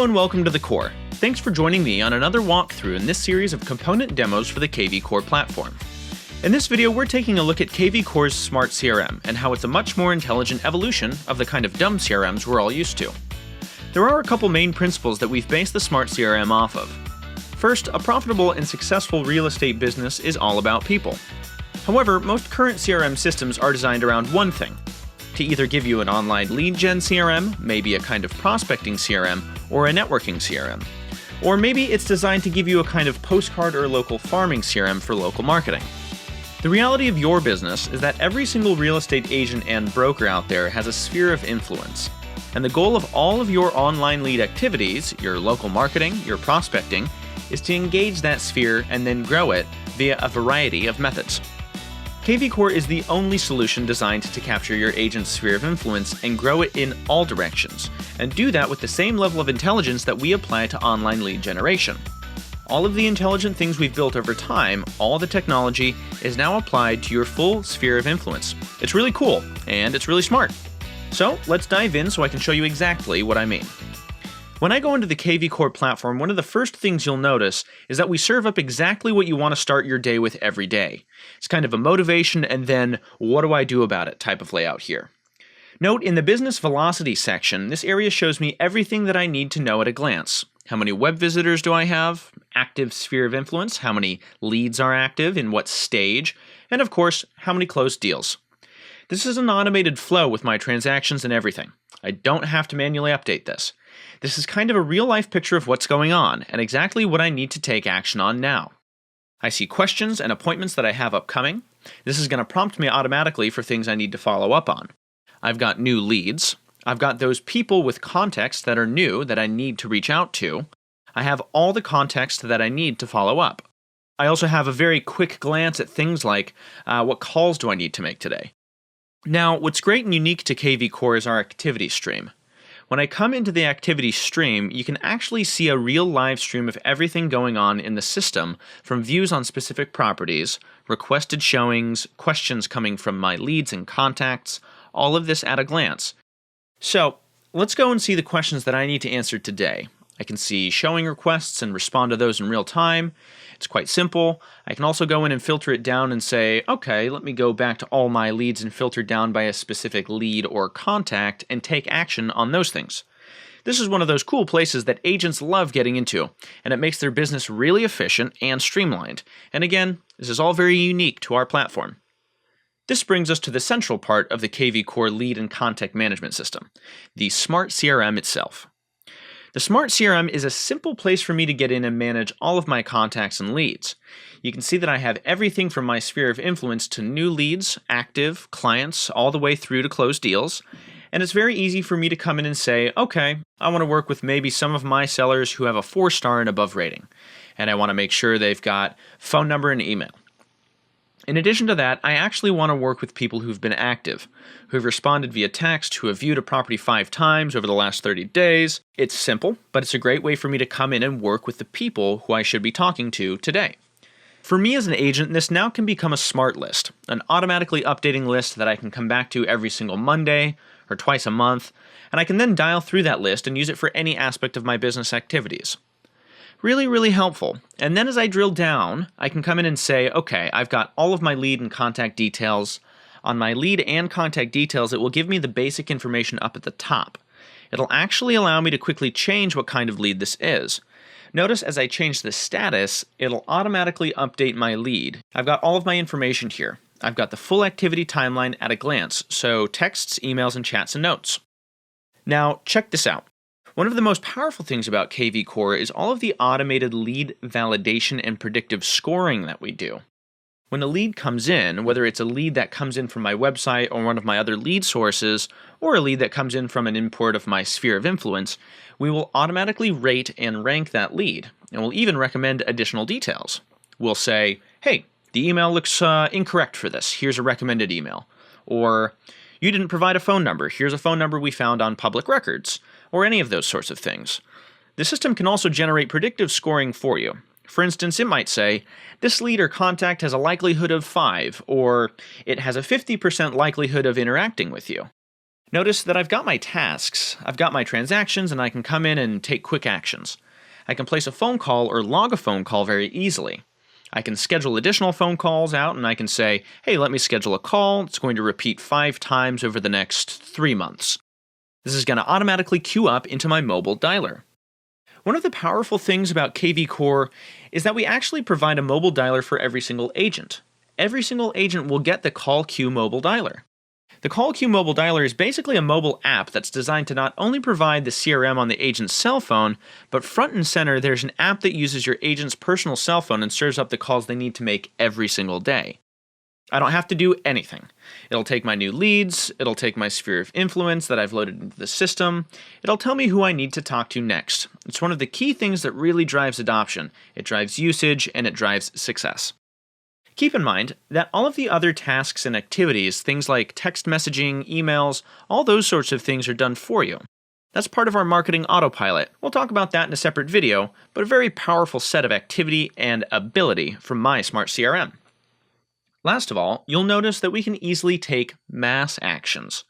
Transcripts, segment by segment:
and welcome to the Core. Thanks for joining me on another walkthrough in this series of component demos for the kvCORE platform. In this video, we're taking a look at kvCORE's SmartCRM and how it's a much more intelligent evolution of the kind of dumb CRMs we're all used to. There are a couple main principles that we've based the SmartCRM off of. First, a profitable and successful real estate business is all about people. However, most current CRM systems are designed around one thing: to either give you an online lead gen CRM, maybe a kind of prospecting CRM, or a networking CRM. Or maybe it's designed to give you a kind of postcard or local farming CRM for local marketing. The reality of your business is that every single real estate agent and broker out there has a sphere of influence. And the goal of all of your online lead activities, your local marketing, your prospecting, is to engage that sphere and then grow it via a variety of methods. kvCORE is the only solution designed to capture your agent's sphere of influence and grow it in all directions, and do that with the same level of intelligence that we apply to online lead generation. All of the intelligent things we've built over time, all the technology, is now applied to your full sphere of influence. It's really cool, and it's really smart. So let's dive in so I can show you exactly what I mean. When I go into the kvCORE platform, one of the first things you'll notice is that we serve up exactly what you want to start your day with every day. It's kind of a motivation and then what do I do about it type of layout here. Note in the business velocity section, this area shows me everything that I need to know at a glance. How many web visitors do I have? Active sphere of influence? How many leads are active? In what stage? And of course, how many closed deals? This is an automated flow with my transactions and everything. I don't have to manually update this. This is kind of a real-life picture of what's going on, and exactly what I need to take action on now. I see questions and appointments that I have upcoming. This is going to prompt me automatically for things I need to follow up on. I've got new leads. I've got those people with context that are new that I need to reach out to. I have all the context that I need to follow up. I also have a very quick glance at things like, what calls do I need to make today? Now, what's great and unique to kvCORE is our activity stream. When I come into the activity stream, you can actually see a real live stream of everything going on in the system, from views on specific properties, requested showings, questions coming from my leads and contacts, all of this at a glance. So, let's go and see the questions that I need to answer today. I can see showing requests and respond to those in real time. It's quite simple. I can also go in and filter it down and say, okay, let me go back to all my leads and filter down by a specific lead or contact and take action on those things. This is one of those cool places that agents love getting into, and it makes their business really efficient and streamlined. And again, this is all very unique to our platform. This brings us to the central part of the kvCORE lead and contact management system, the SmartCRM itself. The SmartCRM is a simple place for me to get in and manage all of my contacts and leads. You can see that I have everything from my sphere of influence to new leads, active, clients, all the way through to closed deals. And it's very easy for me to come in and say, okay, I want to work with maybe some of my sellers who have a 4-star and above rating. And I want to make sure they've got phone number and email. In addition to that, I actually want to work with people who've been active, who've responded via text, who have viewed a property 5 times over the last 30 days. It's simple, but it's a great way for me to come in and work with the people who I should be talking to today. For me as an agent, this now can become a smart list, an automatically updating list that I can come back to every single Monday or twice a month, and I can then dial through that list and use it for any aspect of my business activities. Really, really helpful. And then as I drill down, I can come in and say, okay, I've got all of my lead and contact details. On my lead and contact details, it will give me the basic information up at the top. It'll actually allow me to quickly change what kind of lead this is. Notice as I change the status, it'll automatically update my lead. I've got all of my information here. I've got the full activity timeline at a glance, so texts, emails, and chats and notes. Now, check this out. One of the most powerful things about kvCORE is all of the automated lead validation and predictive scoring that we do. When a lead comes in, whether it's a lead that comes in from my website or one of my other lead sources, or a lead that comes in from an import of my sphere of influence, we will automatically rate and rank that lead, and we'll even recommend additional details. We'll say, hey, the email looks incorrect for this. Here's a recommended email. Or, you didn't provide a phone number. Here's a phone number we found on public records. Or any of those sorts of things. The system can also generate predictive scoring for you. For instance, it might say, this lead or contact has a likelihood of 5, or it has a 50% likelihood of interacting with you. Notice that I've got my tasks, I've got my transactions, and I can come in and take quick actions. I can place a phone call or log a phone call very easily. I can schedule additional phone calls out, and I can say, hey, let me schedule a call. It's going to repeat 5 times over the next 3 months. This is going to automatically queue up into my mobile dialer. One of the powerful things about kvCORE is that we actually provide a mobile dialer for every single agent. Every single agent will get the Call Queue mobile dialer. The Call Queue mobile dialer is basically a mobile app that's designed to not only provide the CRM on the agent's cell phone, but front and center there's an app that uses your agent's personal cell phone and serves up the calls they need to make every single day. I don't have to do anything. It'll take my new leads, it'll take my sphere of influence that I've loaded into the system, it'll tell me who I need to talk to next. It's one of the key things that really drives adoption. It drives usage and it drives success. Keep in mind that all of the other tasks and activities, things like text messaging, emails, all those sorts of things are done for you. That's part of our marketing autopilot. We'll talk about that in a separate video, but a very powerful set of activity and ability from my SmartCRM. Last of all, you'll notice that we can easily take mass actions.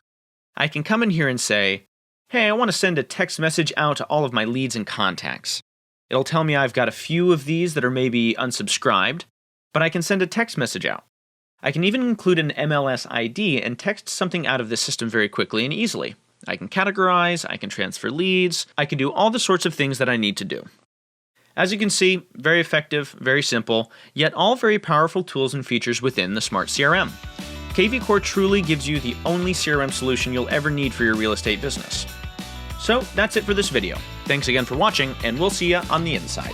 I can come in here and say, hey, I want to send a text message out to all of my leads and contacts. It'll tell me I've got a few of these that are maybe unsubscribed, but I can send a text message out. I can even include an MLS ID and text something out of the system very quickly and easily. I can categorize, I can transfer leads, I can do all the sorts of things that I need to do. As you can see, very effective, very simple, yet all very powerful tools and features within the SmartCRM. kvCORE truly gives you the only CRM solution you'll ever need for your real estate business. So that's it for this video. Thanks again for watching, and we'll see you on the inside.